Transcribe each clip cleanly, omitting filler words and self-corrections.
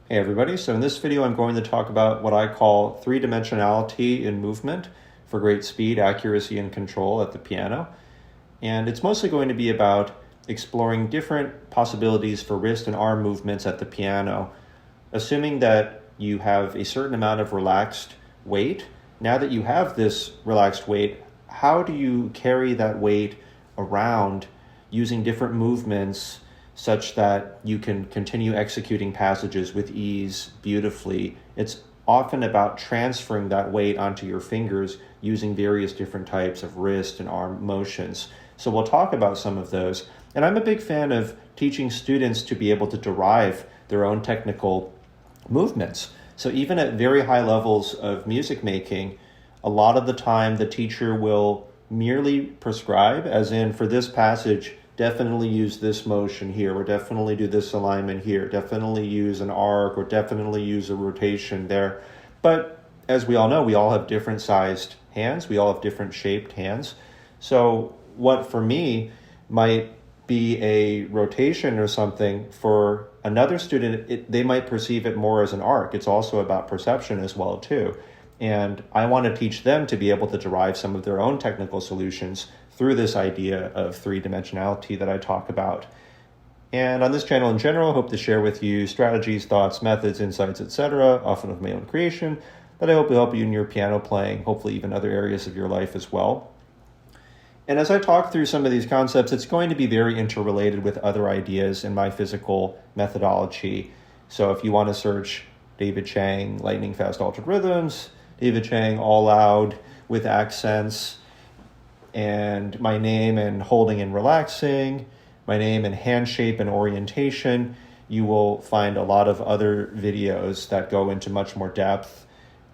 Hey everybody, so in this video I'm going to talk about what I call three-dimensionality in movement for great speed, accuracy, and control at the piano. And it's mostly going to be about exploring different possibilities for wrist and arm movements at the piano, assuming that you have a certain amount of relaxed weight. Now that you have this relaxed weight, how do you carry that weight around using different movements such that you can continue executing passages with ease beautifully? It's often about transferring that weight onto your fingers using various different types of wrist and arm motions. So we'll talk about some of those. And I'm a big fan of teaching students to be able to derive their own technical movements. So even at very high levels of music making, a lot of the time the teacher will merely prescribe, as in for this passage, definitely use this motion here, or definitely do this alignment here, definitely use an arc, or definitely use a rotation there. But as we all know, we all have different sized hands. We all have different shaped hands. So what for me might be a rotation or something, for another student, they might perceive it more as an arc. It's also about perception as well too. And I want to teach them to be able to derive some of their own technical solutions through this idea of three-dimensionality that I talk about. And on this channel in general, I hope to share with you strategies, thoughts, methods, insights, etc., often of my own creation, that I hope will help you in your piano playing, hopefully even other areas of your life as well. And as I talk through some of these concepts, it's going to be very interrelated with other ideas in my physical methodology. So if you want to search David Chang, lightning fast altered rhythms, David Chang, all loud with accents, and my name and holding and relaxing, my name and hand shape and orientation, you will find a lot of other videos that go into much more depth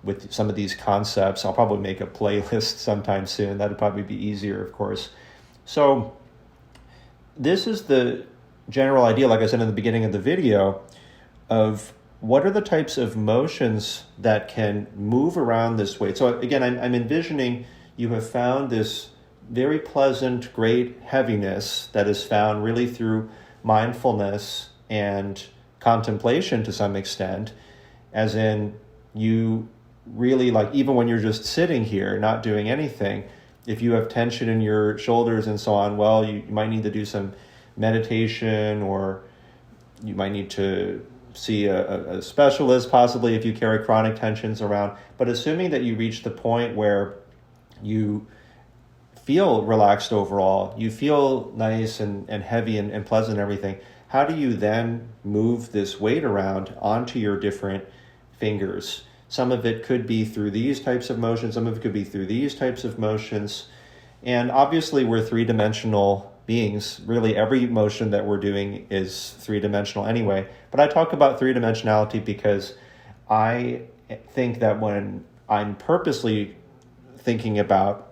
with some of these concepts. I'll probably make a playlist sometime soon. That'd probably be easier, of course. So this is the general idea, like I said in the beginning of the video, of what are the types of motions that can move around this weight. So again, I'm envisioning you have found this very pleasant, great heaviness that is found really through mindfulness and contemplation to some extent, as in you really, like, even when you're just sitting here not doing anything, if you have tension in your shoulders and so on, well, you might need to do some meditation, or you might need to see a specialist possibly if you carry chronic tensions around. But assuming that you reach the point where you feel relaxed overall, you feel nice and heavy and pleasant and everything, how do you then move this weight around onto your different fingers? Some of it could be through these types of motions, some of it could be through these types of motions. And obviously we're three-dimensional beings. Really every motion that we're doing is three-dimensional anyway. But I talk about three-dimensionality because I think that when I'm purposely thinking about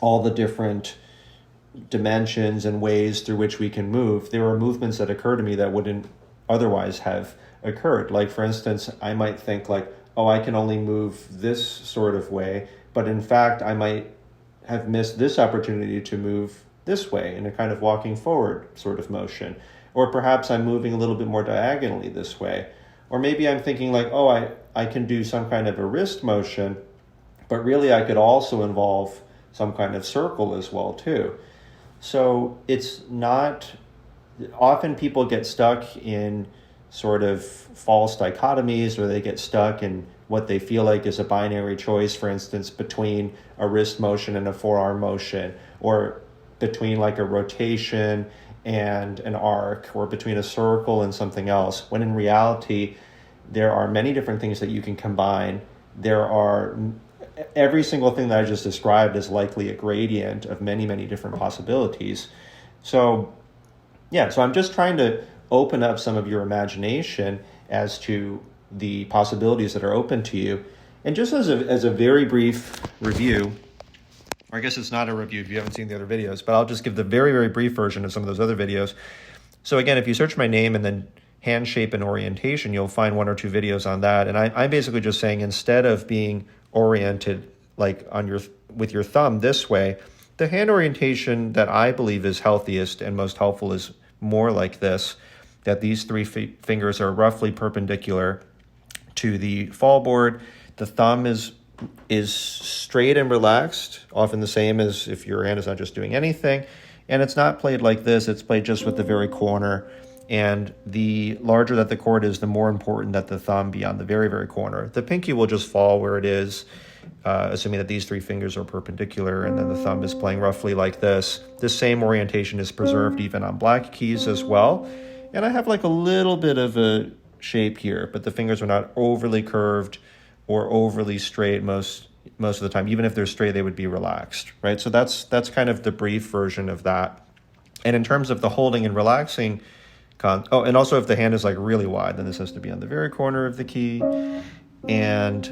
all the different dimensions and ways through which we can move, there are movements that occur to me that wouldn't otherwise have occurred. Like, for instance, I might think like, oh, I can only move this sort of way, but in fact, I might have missed this opportunity to move this way in a kind of walking forward sort of motion. Or perhaps I'm moving a little bit more diagonally this way. Or maybe I'm thinking like, oh, I can do some kind of a wrist motion, but really I could also involve some kind of circle as well too. So it's not, often people get stuck in sort of false dichotomies, or they get stuck in what they feel like is a binary choice, for instance, between a wrist motion and a forearm motion, or between like a rotation and an arc, or between a circle and something else, when in reality, there are many different things that you can combine. Every single thing that I just described is likely a gradient of many, many different possibilities. So I'm just trying to open up some of your imagination as to the possibilities that are open to you. And just as a very brief review, or I guess it's not a review if you haven't seen the other videos, but I'll just give the very, very brief version of some of those other videos. So again, if you search my name and then hand shape and orientation, you'll find one or two videos on that. And I'm basically just saying, instead of being oriented like with your thumb this way, the hand orientation that I believe is healthiest and most helpful is more like this, that these three fingers are roughly perpendicular to the fall board. The thumb is straight and relaxed, often the same as if your hand is not just doing anything. And it's not played like this, it's played just with the very corner. And the larger that the chord is, the more important that the thumb be on the very, very corner. The pinky will just fall where it is, assuming that these three fingers are perpendicular, and then the thumb is playing roughly like this. This same orientation is preserved even on black keys as well. And I have like a little bit of a shape here, but the fingers are not overly curved or overly straight most of the time. Even if they're straight, they would be relaxed, right? So that's kind of the brief version of that. And in terms of the holding and relaxing, and also if the hand is like really wide, then this has to be on the very corner of the key. And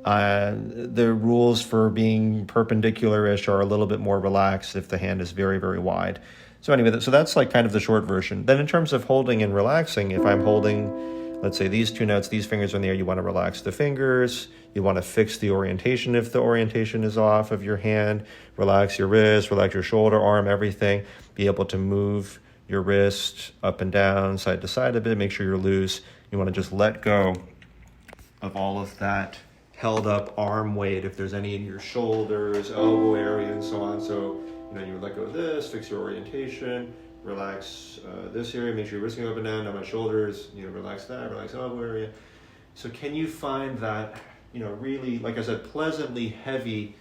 the rules for being perpendicular-ish are a little bit more relaxed if the hand is very, very wide. So anyway, so that's like kind of the short version. Then in terms of holding and relaxing, if I'm holding, let's say these two notes, these fingers are in the air, you want to relax the fingers. You want to fix the orientation if the orientation is off of your hand. Relax your wrist, relax your shoulder, arm, everything. Be able to move your wrist up and down, side to side a bit. Make sure you're loose. You want to just let go of all of that held up arm weight, if there's any in your shoulders, elbow area, and so on. So, you let go of this, fix your orientation, relax this area, make sure your wrist can go up and down. Now my shoulders, relax that, relax elbow area. So can you find that, really, like I said, pleasantly heavy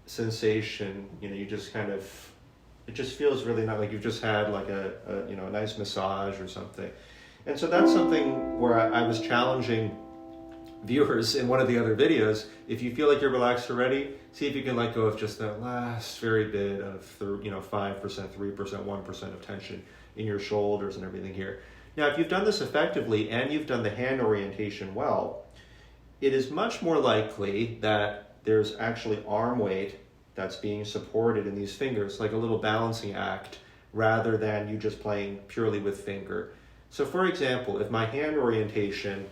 sensation? You just kind of, it just feels really not like you've just had like a nice massage or something. And so that's something where I was challenging viewers in one of the other videos. If you feel like you're relaxed already, see if you can let go of just that last very bit of 5%, 3%, 1% of tension in your shoulders and everything here. Now, if you've done this effectively and you've done the hand orientation well, it is much more likely that there's actually arm weight that's being supported in these fingers, like a little balancing act, rather than you just playing purely with finger. So for example, if my hand orientation,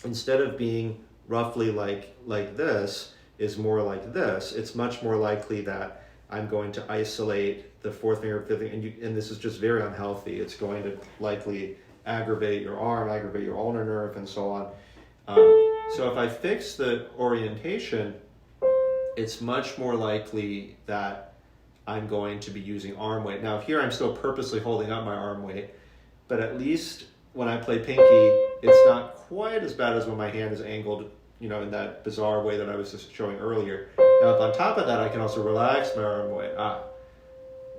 instead of being roughly like this, is more like this, it's much more likely that I'm going to isolate the fourth finger, fifth finger, and this is just very unhealthy. It's going to likely aggravate your arm, aggravate your ulnar nerve, and so on. So if I fix the orientation, it's much more likely that I'm going to be using arm weight. Now here I'm still purposely holding up my arm weight, but at least when I play pinky, it's not quite as bad as when my hand is angled, in that bizarre way that I was just showing earlier. Now, if on top of that, I can also relax my arm weight.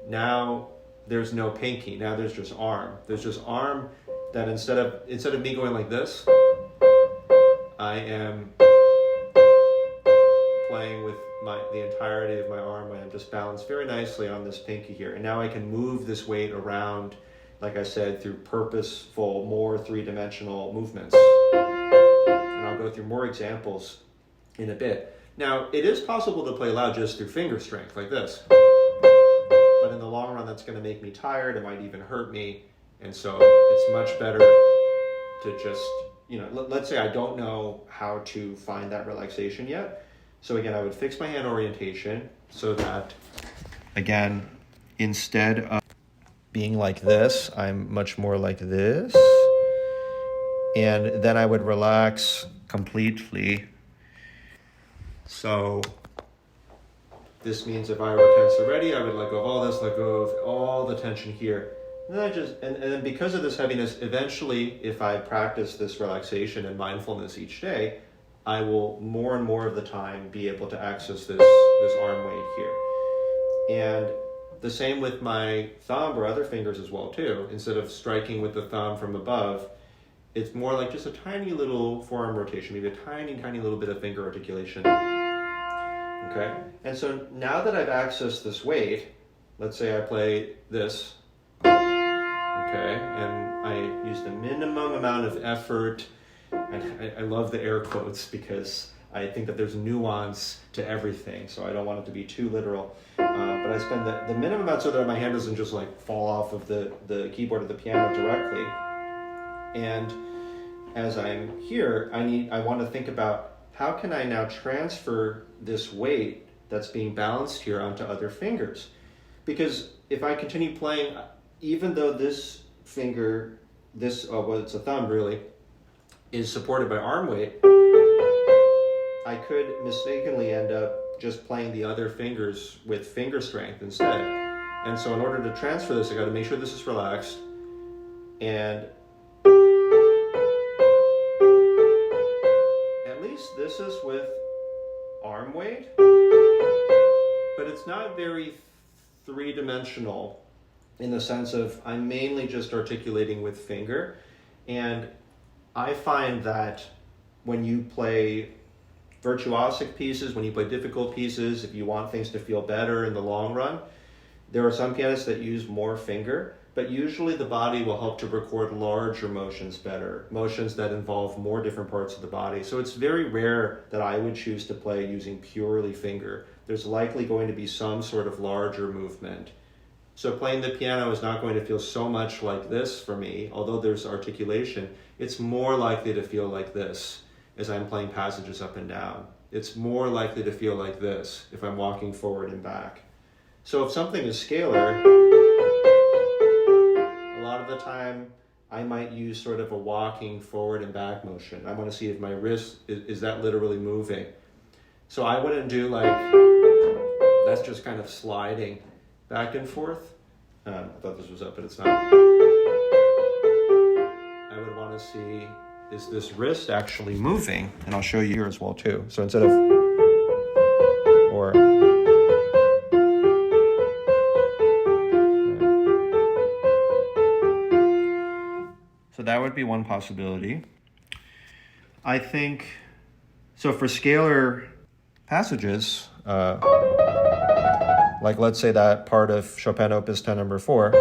Now there's no pinky. Now there's just arm. There's just arm that instead of me going like this, I am playing with the entirety of my arm weight. I'm just balanced very nicely on this pinky here. And now I can move this weight around, like I said, through purposeful, more three-dimensional movements. And I'll go through more examples in a bit. Now, it is possible to play loud just through finger strength, like this. But in the long run, that's going to make me tired. It might even hurt me. And so it's much better to just, let's say I don't know how to find that relaxation yet. So again, I would fix my hand orientation so that, again, instead of being like this, I'm much more like this. And then I would relax completely. So this means if I were tense already, I would let go of all this, let go of all the tension here. And then because of this heaviness, eventually, if I practice this relaxation and mindfulness each day, I will more and more of the time be able to access this arm weight here. And the same with my thumb or other fingers as well too. Instead of striking with the thumb from above, it's more like just a tiny little forearm rotation, maybe a tiny, tiny little bit of finger articulation. Okay? And so now that I've accessed this weight, let's say I play this, okay, and I use the minimum amount of effort, and I love the air quotes because I think that there's nuance to everything, so I don't want it to be too literal. But I spend the minimum amount so that my hand doesn't just like fall off of the keyboard of the piano directly. And as I'm here, I want to think about how can I now transfer this weight that's being balanced here onto other fingers? Because if I continue playing, even though this finger, it's a thumb really, is supported by arm weight, I could mistakenly end up just playing the other fingers with finger strength instead. And so in order to transfer this, I got to make sure this is relaxed. And at least this is with arm weight, but it's not very three-dimensional in the sense of I'm mainly just articulating with finger. And I find that when you play virtuosic pieces, when you play difficult pieces, if you want things to feel better in the long run, there are some pianists that use more finger, but usually the body will help to record larger motions better, motions that involve more different parts of the body. So it's very rare that I would choose to play using purely finger. There's likely going to be some sort of larger movement. So playing the piano is not going to feel so much like this for me, although there's articulation. It's more likely to feel like this as I'm playing passages up and down. It's more likely to feel like this if I'm walking forward and back. So if something is scalar, a lot of the time I might use sort of a walking forward and back motion. I want to see if my wrist, is that literally moving? So I wouldn't do like, that's just kind of sliding back and forth. I thought this was up, but it's not. I would want to see, is this wrist actually moving? And I'll show you here as well too. So instead of, or, so that would be one possibility. I think, so for scalar passages, like let's say that part of Chopin Opus 10 number 4,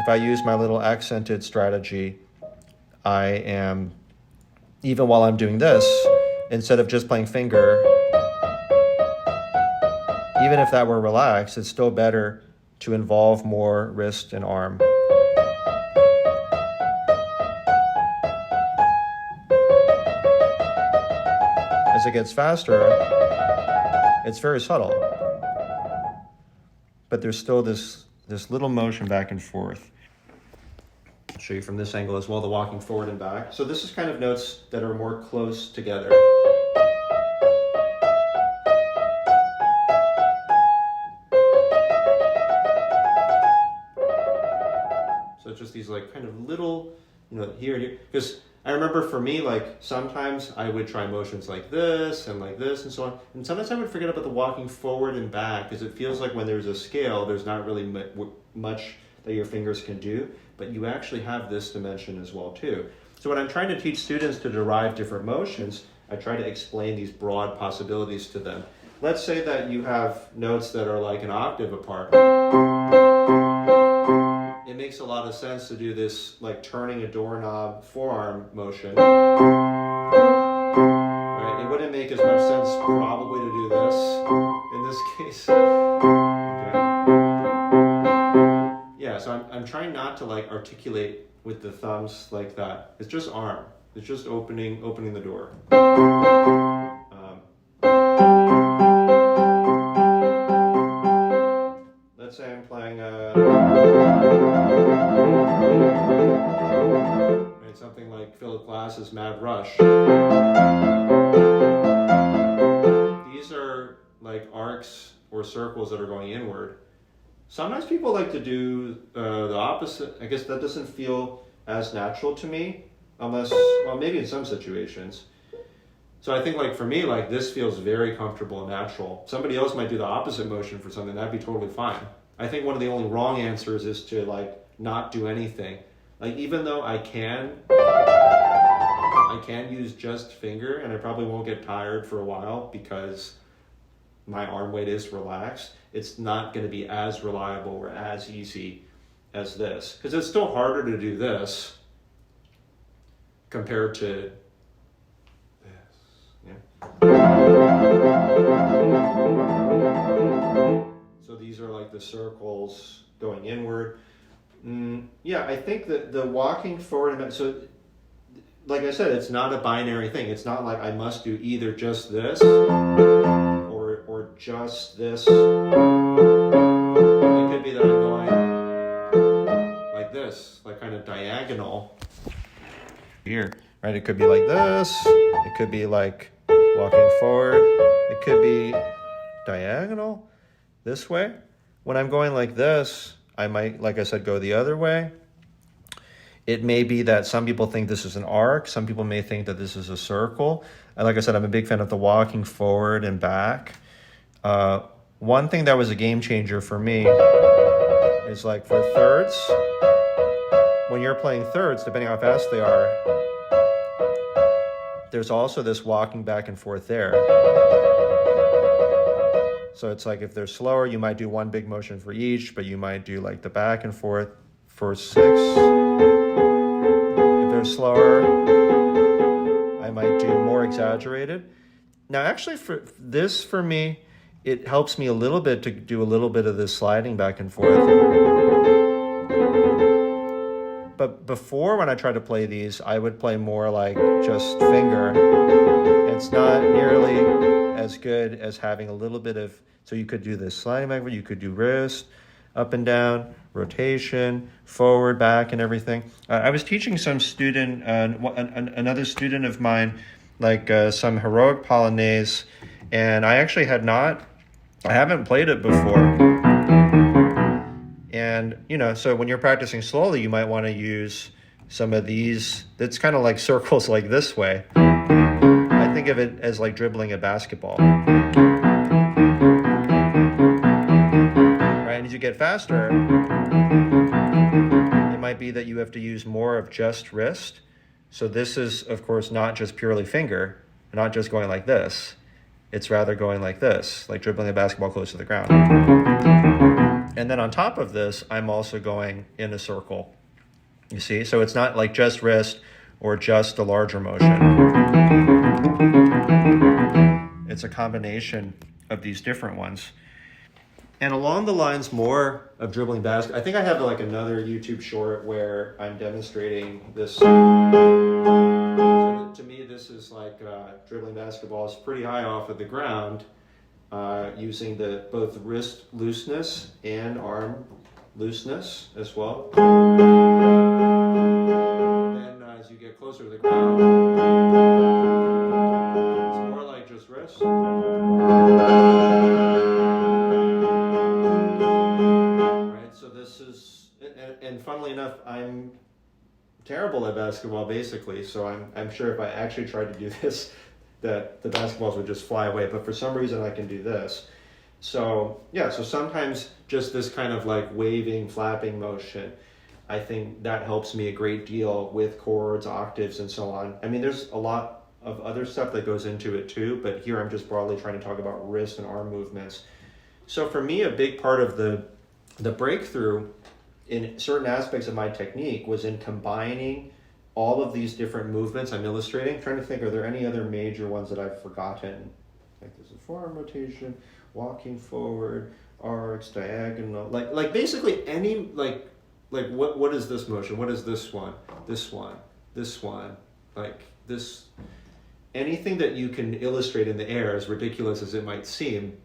if I use my little accented strategy, I am, even while I'm doing this, instead of just playing finger, even if that were relaxed, it's still better to involve more wrist and arm. As it gets faster, it's very subtle, but there's still this little motion back and forth. I'll show you from this angle as well, the walking forward and back. So this is kind of notes that are more close together. So it's just these like kind of little, here, because I remember for me, like sometimes I would try motions like this and so on. And sometimes I would forget about the walking forward and back because it feels like when there's a scale, there's not really much that your fingers can do, but you actually have this dimension as well too. So when I'm trying to teach students to derive different motions, I try to explain these broad possibilities to them. Let's say that you have notes that are like an octave apart. It makes a lot of sense to do this like turning a doorknob forearm motion. Right? It wouldn't make as much sense probably to do this in this case. Okay. Yeah, so I'm trying not to like articulate with the thumbs like that. It's just arm. It's just opening the door. Let's say I'm playing something like Philip Glass's Mad Rush. These are like arcs or circles that are going inward. Sometimes people like to do the opposite. I guess that doesn't feel as natural to me, unless, well, maybe in some situations. So I think like for me, like this feels very comfortable and natural. Somebody else might do the opposite motion for something, that'd be totally fine. I think one of the only wrong answers is to like not do anything. Like even though I can use just finger and I probably won't get tired for a while because my arm weight is relaxed, it's not going to be as reliable or as easy as this. Because it's still harder to do this compared to this. Yeah. So these are like the circles going inward. Yeah, I think that the walking forward, so like I said, it's not a binary thing. It's not like I must do either just this or just this. It could be that I'm going like this, like like kind of diagonal here, right? It could be like this. It could be like walking forward. It could be diagonal this way. When I'm going like this, I might, like I said, go the other way. It may be that some people think this is an arc. Some people may think that this is a circle. And like I said, I'm a big fan of the walking forward and back. One thing that was a game changer for me is like for thirds, when you're playing thirds, depending how fast they are, there's also this walking back and forth there. So it's like if they're slower, you might do one big motion for each, but you might do like the back and forth for 6. If they're slower, I might do more exaggerated. Now actually for me, it helps me a little bit to do a little bit of this sliding back and forth. But before, when I tried to play these, I would play more like just finger. It's not nearly as good as having a little bit of, so you could do this sliding back, you could do wrist, up and down, rotation, forward, back, and everything. I was teaching some student, another student of mine, like some heroic polonaise, and I actually I haven't played it before. And, so when you're practicing slowly, you might want to use some of these. That's kind of like circles like this way. I think of it as like dribbling a basketball. Right? And as you get faster, it might be that you have to use more of just wrist. So this is, of course, not just purely finger, not just going like this. It's rather going like this, like dribbling a basketball close to the ground. And then on top of this, I'm also going in a circle. You see? So it's not like just wrist or just a larger motion. It's a combination of these different ones. And along the lines more of dribbling basketball, I think I have like another YouTube short where I'm demonstrating this. So to me, this is like dribbling basketball is pretty high off of the ground. Using both wrist looseness and arm looseness as well. And as you get closer to the ground, it's more like just wrist. Right, so this is, and funnily enough, I'm terrible at basketball basically, so I'm sure if I actually tried to do this, that the basketballs would just fly away, but for some reason I can do this. So yeah, so sometimes just this kind of like waving, flapping motion, I think that helps me a great deal with chords, octaves, and so on. I mean, there's a lot of other stuff that goes into it too, but here I'm just broadly trying to talk about wrist and arm movements. So for me, a big part of the breakthrough in certain aspects of my technique was in combining all of these different movements I'm illustrating. I'm trying to think, are there any other major ones that I've forgotten? Like there's a forearm rotation, walking forward, arcs, diagonal, like basically any, like what is this motion? What is this one? This one, this one, like this, anything that you can illustrate in the air, as ridiculous as it might seem,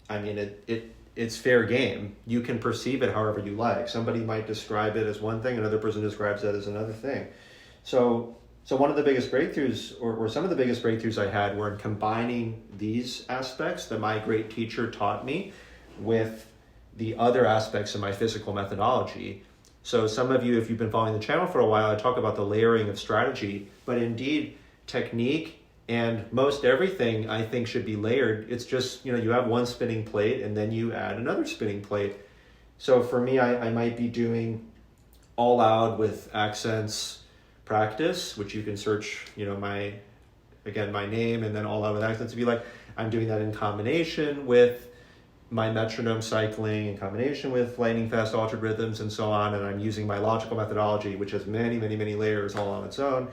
I mean, it's fair game. You can perceive it however you like. Somebody might describe it as one thing, another person describes that as another thing. So one of the biggest breakthroughs, or some of the biggest breakthroughs I had, were in combining these aspects that my great teacher taught me with the other aspects of my physical methodology. So some of you, if you've been following the channel for a while, I talk about the layering of strategy, but indeed technique and most everything I think should be layered. It's just, you have one spinning plate and then you add another spinning plate. So for me, I might be doing all out with accents practice, which you can search, my name and then all out with accents. Be like, I'm doing that in combination with my metronome cycling, in combination with lightning fast altered rhythms and so on. And I'm using my logical methodology, which has many, many, many layers all on its own.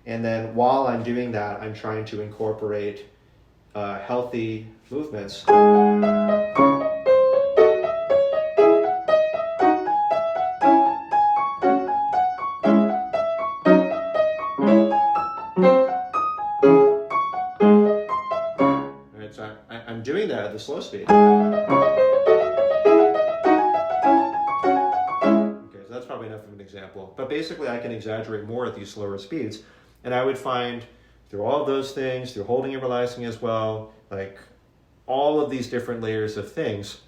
And then while I'm doing that, I'm trying to incorporate healthy movements. Right, so I'm doing that at the slow speed. Okay, so that's probably enough of an example. normal. But basically I can exaggerate more at these slower speeds. And I would find through all of those things, through holding and relaxing as well, like all of these different layers of things,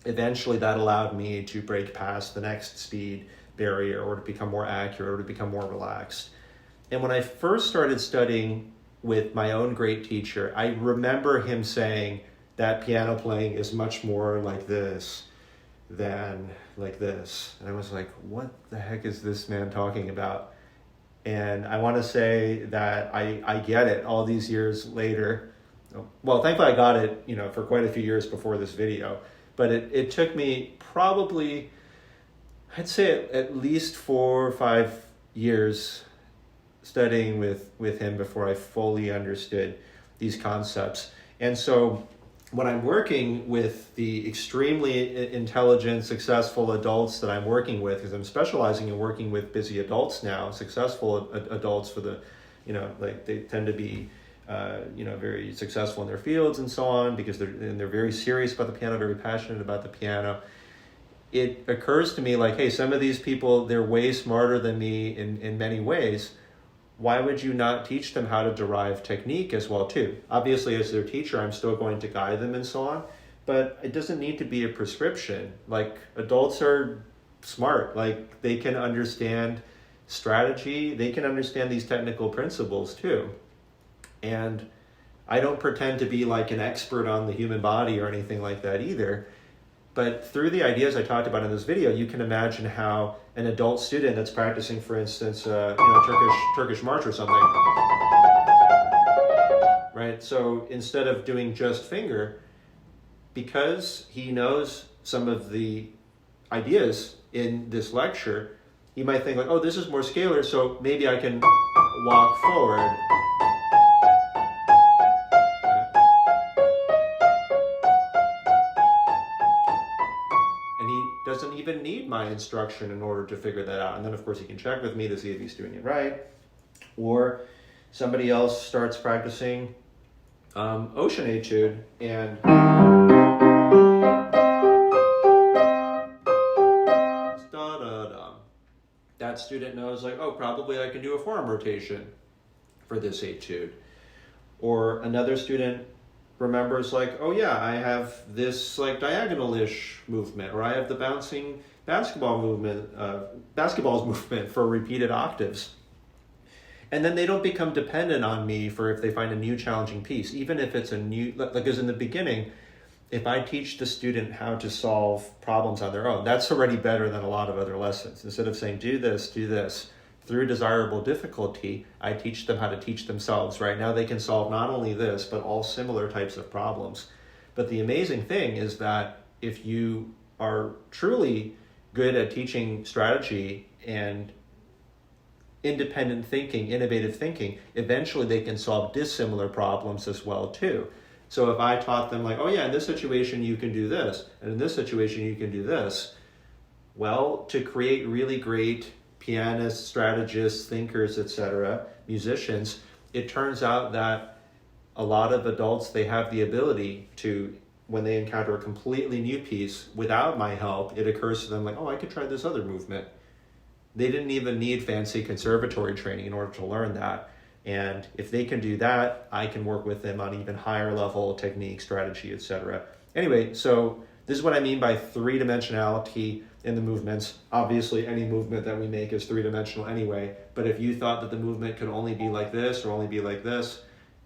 eventually that allowed me to break past the next speed barrier, or to become more accurate, or to become more relaxed. And when I first started studying with my own great teacher, I remember him saying that piano playing is much more like this than like this. And I was like, what the heck is this man talking about? And I want to say that I get it all these years later. Well, thankfully I got it, for quite a few years before this video, but it took me probably, I'd say at least 4 or 5 years studying with him before I fully understood these concepts. And so when I'm working with the extremely intelligent, successful adults that I'm working with, because I'm specializing in working with busy adults now, successful adults for the, they tend to be, very successful in their fields and so on, because they're very serious about the piano, very passionate about the piano. It occurs to me like, hey, some of these people, they're way smarter than me in many ways. Why would you not teach them how to derive technique as well too? Obviously, as their teacher, I'm still going to guide them and so on, but it doesn't need to be a prescription. Like, adults are smart, like they can understand strategy, they can understand these technical principles too. And I don't pretend to be like an expert on the human body or anything like that either. But through the ideas I talked about in this video, you can imagine how an adult student that's practicing, for instance, Turkish march or something, right? So instead of doing just finger, because he knows some of the ideas in this lecture, he might think like, oh, this is more scalar, so maybe I can walk forward. Doesn't even need my instruction in order to figure that out. And then of course he can check with me to see if he's doing it right. Or somebody else starts practicing ocean etude, and that student knows like, oh, probably I can do a forearm rotation for this etude. Or another student remembers like, oh yeah, I have this like diagonal-ish movement, or I have the bouncing basketball's movement for repeated octaves. And then they don't become dependent on me for if they find a new challenging piece, even if it's a new, like as in the beginning, if I teach the student how to solve problems on their own, that's already better than a lot of other lessons. Instead of saying, do this, through desirable difficulty, I teach them how to teach themselves. Right now they can solve not only this, but all similar types of problems. But the amazing thing is that if you are truly good at teaching strategy and independent thinking, innovative thinking, eventually they can solve dissimilar problems as well too. So if I taught them like, oh yeah, in this situation you can do this, and in this situation you can do this, well, to create really great pianists, strategists, thinkers, etc., musicians, it turns out that a lot of adults, they have the ability to, when they encounter a completely new piece, without my help, it occurs to them like, oh, I could try this other movement. They didn't even need fancy conservatory training in order to learn that. And if they can do that, I can work with them on even higher level technique, strategy, etc. Anyway, so this is what I mean by three-dimensionality in the movements. Obviously, any movement that we make is three-dimensional anyway, but if you thought that the movement could only be like this or only be like this,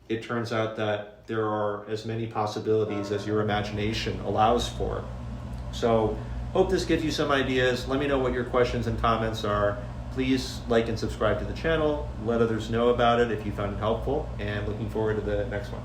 it turns out that there are as many possibilities as your imagination allows for. So, hope this gives you some ideas. Let me know what your questions and comments are. Please like and subscribe to the channel. Let others know about it if you found it helpful, and looking forward to the next one.